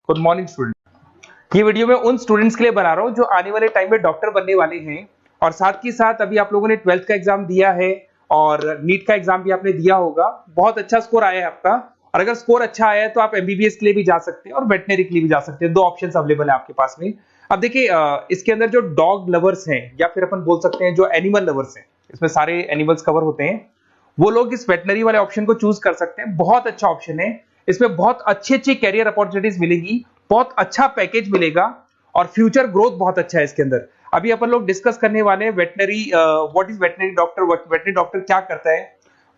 Good morning student. ये video मैं उन स्टूडेंट्स के लिए बना रहा हूँ जो आने वाले टाइम में डॉक्टर बनने वाले हैं और साथ ही साथ अभी आप लोगों ने 12th का एग्जाम दिया है और नीट का एग्जाम भी आपने दिया होगा। बहुत अच्छा स्कोर आया है आपका और अगर स्कोर अच्छा आया है तो आप एमबीबीएस के लिए भी जा सकते हैं और वेटनरी के लिए भी जा सकते हैं। दो ऑप्शंस अवेलेबल है आपके पास में। अब देखिए इसके अंदर जो डॉग लवर्स हैं या फिर अपन बोल सकते हैं जो एनिमल लवर्स हैं, इसमें सारे एनिमल्स कवर होते हैं, वो लोग इस वेटनरी वाले ऑप्शन को चूज कर सकते हैं। बहुत अच्छा ऑप्शन है, इसमें बहुत अच्छी अच्छी कैरियर अपॉर्चुनिटीज मिलेगी, बहुत अच्छा पैकेज मिलेगा और फ्यूचर ग्रोथ बहुत अच्छा है इसके अंदर। अभी अपन लोग डिस्कस करने वाले हैं veterinary, what is veterinary doctor, veterinary doctor क्या करता है,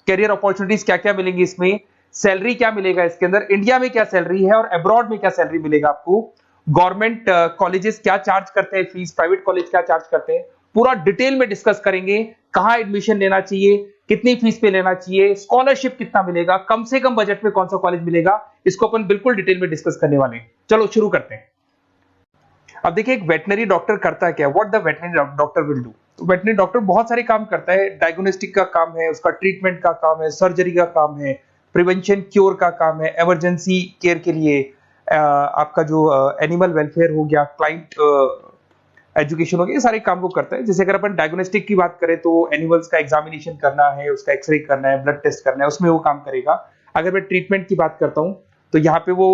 कैरियर अपॉर्चुनिटीज क्या क्या मिलेंगी इसमें, सैलरी क्या मिलेगा इसके अंदर, इंडिया में क्या सैलरी है और अब्रॉड में क्या सैलरी मिलेगा आपको, गवर्नमेंट कॉलेजेस क्या चार्ज करते हैं फीस, प्राइवेट कॉलेज क्या चार्ज करते हैं, पूरा डिटेल में डिस्कस करेंगे। कहां एडमिशन लेना चाहिए, कितनी फीस पे लेना चाहिए, स्कॉलरशिप कितना मिलेगा, कम से कम बजट में कौन सा कॉलेज मिलेगा, इसको अपन बिल्कुल डिटेल में डिस्कस करने वाले हैं। चलो शुरू करते हैं। अब देखिए एक वेटनरी डॉक्टर करता है क्या, what the veterinary doctor will do. तो वेटनरी डॉक्टर बहुत सारे काम करता है, डायग्नोस्टिक का काम है, उसका ट्रीटमेंट का काम है, सर्जरी का काम है, प्रिवेंशन क्योर का काम है, इमरजेंसी केयर के लिए आपका जो एनिमल वेलफेयर हो गया, क्लाइंट एजुकेशन हो गया, ये सारे काम को करता है। जैसे अगर अपन डायग्नोस्टिक की बात करें तो एनिमल्स का एग्जामिनेशन करना है, उसका एक्सरे करना है, ब्लड टेस्ट करना है, उसमें वो काम करेगा। अगर मैं ट्रीटमेंट की बात करता हूं तो यहाँ पे वो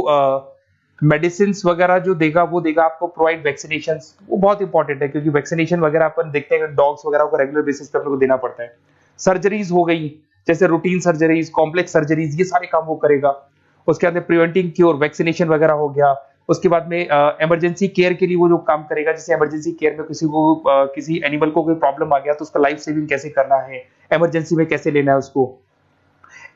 मेडिसिन वगैरह जो देगा वो देगा आपको, प्रोवाइड वैक्सीनेशन, वो बहुत इंपॉर्टेंट है क्योंकि वैक्सीनेशन वगैरह अपन देखते हैं डॉग्स वगैरह को रेगुलर बेसिस पे अपने को देना पड़ता है। सर्जरीज हो गई, जैसे रूटीन सर्जरीज, कॉम्प्लेक्स सर्जरीज, ये सारे काम वो करेगा। उसके बाद प्रिवेंटिंग क्योर, वैक्सीनेशन वगैरह हो गया। उसके बाद में इमरजेंसी केयर के लिए वो जो काम करेगा, जैसे इमरजेंसी केयर में किसी को किसी एनिमल को कोई प्रॉब्लम आ गया तो उसका लाइफ सेविंग कैसे करना है, इमरजेंसी में कैसे लेना है उसको।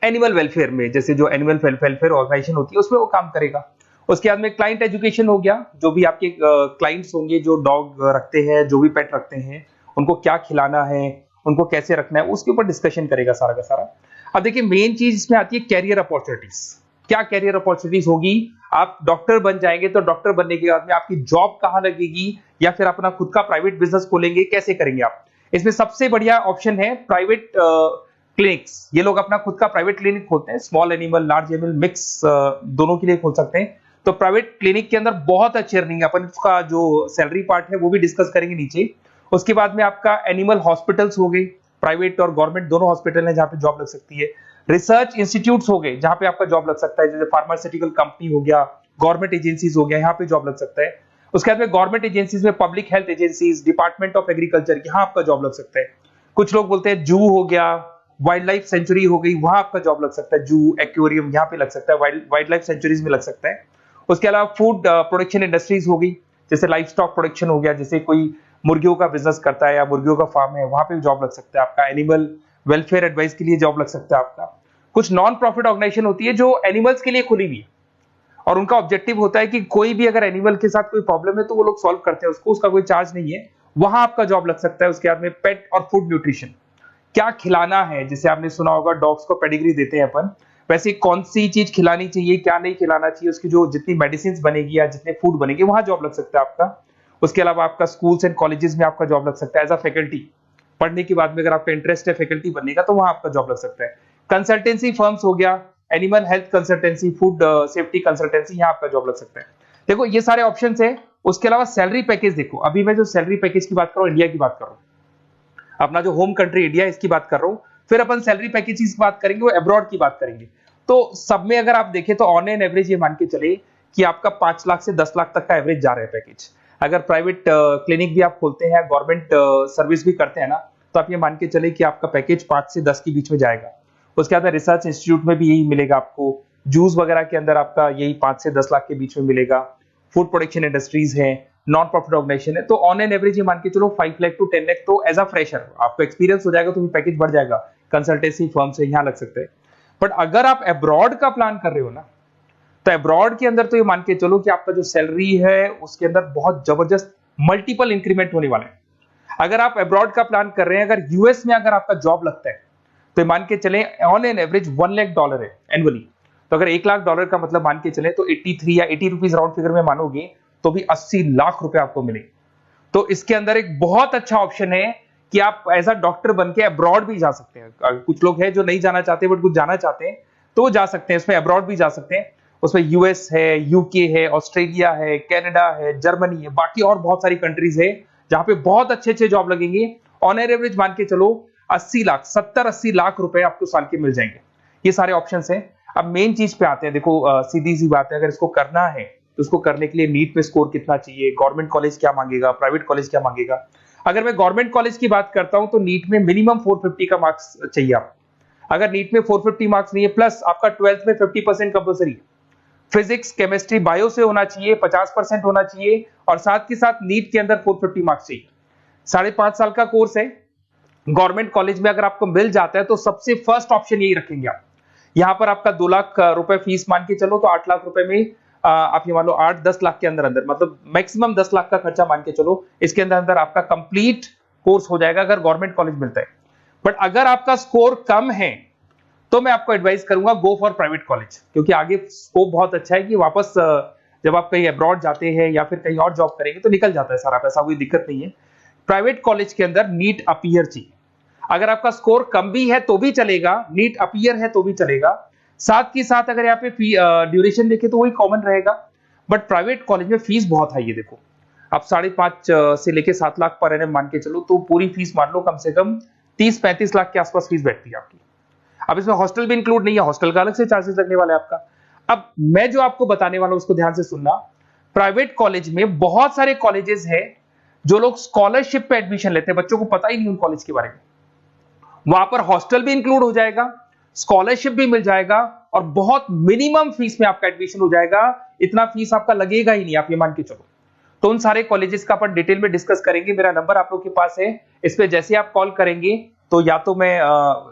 एनिमल वेलफेयर में जैसे जो एनिमल वेलफेयर ऑर्गेनाइजेशन होती है उसमें वो काम करेगा। उसके बाद में क्लाइंट एजुकेशन हो गया, जो भी आपके क्लाइंट्स होंगे जो डॉग रखते हैं, जो भी पेट रखते हैं, उनको क्या खिलाना है, उनको कैसे रखना है, उसके ऊपर डिस्कशन करेगा सारा का सारा। अब देखिए मेन चीज इसमें आती है कैरियर अपॉर्चुनिटीज। क्या कैरियर अपॉर्चुनिटीज होगी, आप डॉक्टर बन जाएंगे तो डॉक्टर बनने के बाद में आपकी जॉब कहां लगेगी या फिर अपना खुद का प्राइवेट बिजनेस खोलेंगे, कैसे करेंगे आप। इसमें सबसे बढ़िया ऑप्शन है प्राइवेट क्लिनिक्स। ये लोग अपना खुद का प्राइवेट क्लिनिक खोलते हैं, small animal, large animal, mix दोनों के लिए खोल सकते हैं। तो प्राइवेट क्लिनिक के अंदर बहुत अच्छी अर्निंग है, अपन उसका जो सैलरी पार्ट है वो भी डिस्कस करेंगे नीचे। उसके बाद में आपका एनिमल हॉस्पिटल्स हो गए, प्राइवेट और गवर्नमेंट दोनों हॉस्पिटल है जहां पे जॉब लग सकती है। रिसर्च इंस्टीट्यूट्स हो गए जहां पे आपका जॉब लग सकता है, जैसे फार्मास्यूटिकल कंपनी हो गया, गवर्नमेंट एजेंसीज हो गया, यहाँ पे जॉब लग सकता है। उसके बाद में गवर्नमेंट एजेंसीज में public health agencies, department of agriculture, यहाँ आपका जॉब लग सकता है। कुछ लोग बोलते हैं जू हो गया, वाइल्ड लाइफ सेंचुरी हो गई, वहां आपका जॉब लग सकता है, जू, एक्वेरियम, यहाँ पे लग सकता है, वाइल्ड लाइफ सेंचुरीज में लग सकता है। उसके अलावा फूड प्रोडक्शन इंडस्ट्रीज हो गई, जैसे लाइफ स्टॉक प्रोडक्शन हो गया, जैसे कोई मुर्गियों का बिजनेस करता है या मुर्गियों का फार्म है, वहां पे भी जॉब लग सकता है आपका। एनिमल वेलफेयर एडवाइस के लिए जॉब लग सकता है आपका। कुछ नॉन प्रॉफिट ऑर्गेनाइजेशन होती है जो एनिमल्स के लिए खुली हुई है और उनका ऑब्जेक्टिव होता है कि कोई भी अगर एनिमल के साथ कोई प्रॉब्लम है तो वो लोग सॉल्व करते हैं उसको, उसका कोई चार्ज नहीं है, वहां आपका जॉब लग सकता है। उसके बाद में पेट और फूड न्यूट्रिशन, क्या खिलाना है, जैसे आपने सुना होगा डॉग्स को पेडिग्री देते हैं अपन, वैसे कौन सी चीज खिलानी चाहिए, क्या नहीं खिलाना चाहिए, उसकी जो जितनी मेडिसिन बनेगी या जितने फूड बनेंगे वहां जॉब लग सकता है आपका। उसके अलावा आपका स्कूल्स एंड कॉलेजेस में आपका जॉब लग सकता है एज अ फैकल्टी। पढ़ने के बाद में अगर आपका इंटरेस्ट है फैकल्टी बनने का तो वहां आपका जॉब लग सकता है। कंसल्टेंसी फर्म्स हो गया, animal health consultancy, food safety consultancy, यहाँ आपका जॉब लग सकता है। देखो ये सारे ऑप्शन है। उसके अलावा सैलरी पैकेज देखो, अभी मैं जो सैलरी पैकेज की बात कर रहा हूँ, इंडिया की बात कर रहा हूँ, अपना जो होम कंट्री इंडिया इसकी बात कर रहा हूँ, फिर अपन सैलरी पैकेज की बात करेंगे, वो अब्रॉड की बात करेंगे। तो सब में अगर आप देखें तो ऑन एन एवरेज ये मान के चले कि आपका 5 लाख से 10 लाख तक का एवरेज जा रहा है पैकेज। अगर प्राइवेट क्लिनिक भी आप खोलते हैं, गवर्नमेंट सर्विस भी करते हैं ना, तो आप ये मान के चले कि आपका पैकेज 5 से 10 के बीच में जाएगा। उसके बाद रिसर्च इंस्टीट्यूट में भी यही मिलेगा आपको, जूस वगैरह के अंदर आपका यही 5 से 10 लाख के बीच में मिलेगा। फूड प्रोडक्शन इंडस्ट्रीज है, नॉन प्रॉफिट ऑर्गेनाइजेशन है, तो ऑन एन एवरेज ये मान के चलो 5 लाख टू 10 लाख, तो एज अ फ्रेशर आपको एक्सपीरियंस हो जाएगा तो पैकेज बढ़ जाएगा। कंसल्टेंसी फर्म से यहाँ लग सकते हैं। बट अगर आप अब्रॉड का प्लान कर रहे हो ना, तो अब्रॉड के अंदर तो ये मान के चलो कि आपका जो सैलरी है उसके अंदर बहुत जबरदस्त मल्टीपल इंक्रीमेंट होने वाले हैं। अगर आप अब्रॉड का प्लान कर रहे हैं, अगर यूएस में अगर आपका जॉब लगता है तो मान के चले ऑन एन एवरेज $1 लाख है एनुअली। तो अगर $1 लाख का मतलब मान के चले तो 83 या 80 रुपीज राउंड फिगर में मानोगे तो भी 80 लाख रुपए आपको मिले। तो इसके अंदर एक बहुत अच्छा ऑप्शन है कि आप एज अ डॉक्टर बन के अब्रॉड भी जा सकते हैं। कुछ लोग हैं जो नहीं जाना चाहते बट कुछ जाना चाहते हैं तो वो जा सकते हैं, इसमें अब्रॉड भी जा सकते हैं। उसमें यूएस है, यूके है, ऑस्ट्रेलिया है, कनाडा है, जर्मनी है, बाकी और बहुत सारी कंट्रीज है जहां पे बहुत अच्छे अच्छे जॉब लगेंगे। ऑन एवरेज मान के चलो 80 लाख, 70-80 लाख रुपए आपको साल के मिल जाएंगे। ये सारे ऑप्शंस हैं। अब मेन चीज पे आते हैं। देखो सीधी सी बात है, अगर इसको करना है तो उसको करने के लिए नीट में स्कोर कितना चाहिए, गवर्नमेंट कॉलेज क्या मांगेगा, प्राइवेट कॉलेज क्या मांगेगा। अगर मैं गवर्नमेंट कॉलेज की बात करता हूं तो नीट में मिनिमम 450 का मार्क्स चाहिए आपको। अगर नीट में 450 मार्क्स नहीं है, प्लस आपका 12th में 50% कंपल्सरी, फिजिक्स, केमिस्ट्री, बायो से होना चाहिए, 50% होना चाहिए, और साथ के साथ नीट के अंदर 450 मार्क्स चाहिए। 5.5 साल का कोर्स है। गवर्नमेंट कॉलेज में अगर आपको मिल जाता है तो सबसे फर्स्ट ऑप्शन यही रखेंगे आप। यहां पर आपका 2 लाख रुपए फीस मान के चलो तो 8 लाख रुपए में आप ये मान लो 8-10 लाख के अंदर अंदर, मतलब मैक्सिमम 10 लाख का खर्चा मान के चलो, इसके अंदर अंदर आपका कंप्लीट कोर्स हो जाएगा अगर गवर्नमेंट कॉलेज मिलता है। बट अगर आपका स्कोर कम है तो मैं आपको एडवाइस करूंगा गो फॉर प्राइवेट कॉलेज, क्योंकि आगे स्कोप बहुत अच्छा है कि वापस जब आप कहीं अब्रॉड जाते हैं या फिर कहीं और जॉब करेंगे तो निकल जाता है सारा पैसा, कोई दिक्कत नहीं है। प्राइवेट कॉलेज के अंदर नीट अपीयर चाहिए। अगर आपका स्कोर कम भी है तो भी चलेगा, नीट अपीयर है तो भी चलेगा। साथ के साथ अगर यहाँ पे ड्यूरेशन देखे तो वही कॉमन रहेगा। बट प्राइवेट कॉलेज में फीस बहुत हाई है। देखो आप 5.5 से लेके 7 लाख पर एनम मान के चलो तो पूरी फीस मान लो कम से कम 30-35 लाख के आसपास फीस बैठती है आपकी। अब इसमें हॉस्टल भी इंक्लूड नहीं है, हॉस्टल का अलग से चार्जेस लगने वाला है आपका। अब मैं जो आपको बताने वाला हूं उसको ध्यान से सुनना। प्राइवेट कॉलेज में बहुत सारे कॉलेजेस हैं जो लोग स्कॉलरशिप पे एडमिशन लेते हैं, बच्चों को पता ही नहीं उन कॉलेज के बारे में। वहां पर हॉस्टल भी इंक्लूड हो जाएगा, स्कॉलरशिप भी मिल जाएगा, और बहुत मिनिमम फीस में आपका एडमिशन हो जाएगा। इतना फीस आपका लगेगा ही नहीं, आप ये मान के चलो। तो उन सारे कॉलेजेस का अपन डिटेल में डिस्कस करेंगे। मेरा नंबर आप लोग के पास है, इस पे जैसे आप कॉल करेंगे तो या तो मैं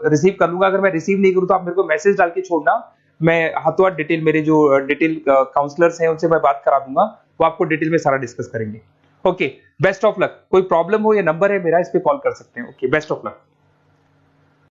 रिसीव कर लूंगा, अगर मैं रिसीव नहीं करूं तो आप मेरे को मैसेज डाल के छोड़ना, मैं हाथों हाथ डिटेल, मेरे जो डिटेल काउंसलर्स हैं उनसे मैं बात करा दूंगा, वो आपको डिटेल में सारा डिस्कस करेंगे। Okay, best of luck. कोई प्रॉब्लम हो, ये नंबर है मेरा, इस पे कॉल कर सकते हैं। Okay, best of luck.